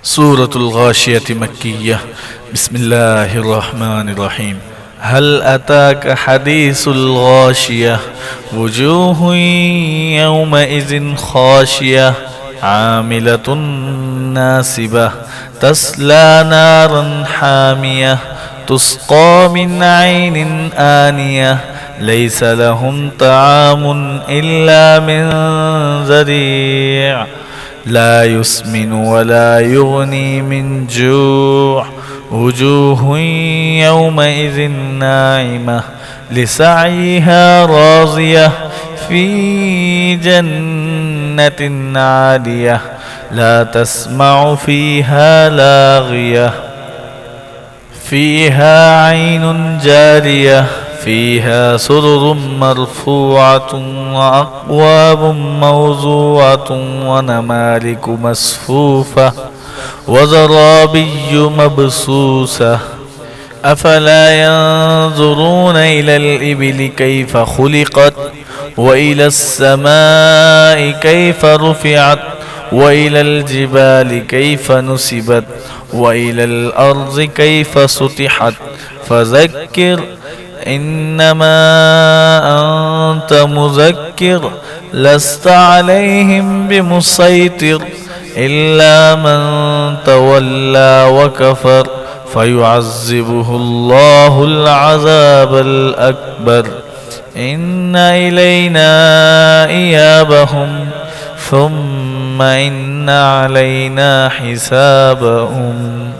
سورة الغاشية مكية. بسم الله الرحمن الرحيم. هل أتاك حديث الغاشية وجوه يومئذ خاشية عاملة ناصبة تصلى نارا حامية تسقى من عين آنية ليس لهم طعام إلا من ذريع لا يسمن ولا يغني من جوع وجوه يومئذ ناعمة لسعيها راضية في جنة عالية لا تسمع فيها لاغية فيها عين جارية فيها سرر مرفوعة وأكواب موضوعة ونمارق مصفوفة وزرابي مبثوثة أفلا ينظرون إلى الإبل كيف خلقت وإلى السماء كيف رفعت وإلى الجبال كيف نصبت وإلى الأرض كيف سطحت فذكر إنما أنت مذكر لست عليهم بمسيطر إلا من تولى وكفر فيعذبه الله العذاب الأكبر إن إلينا إيابهم ثم إن علينا حسابهم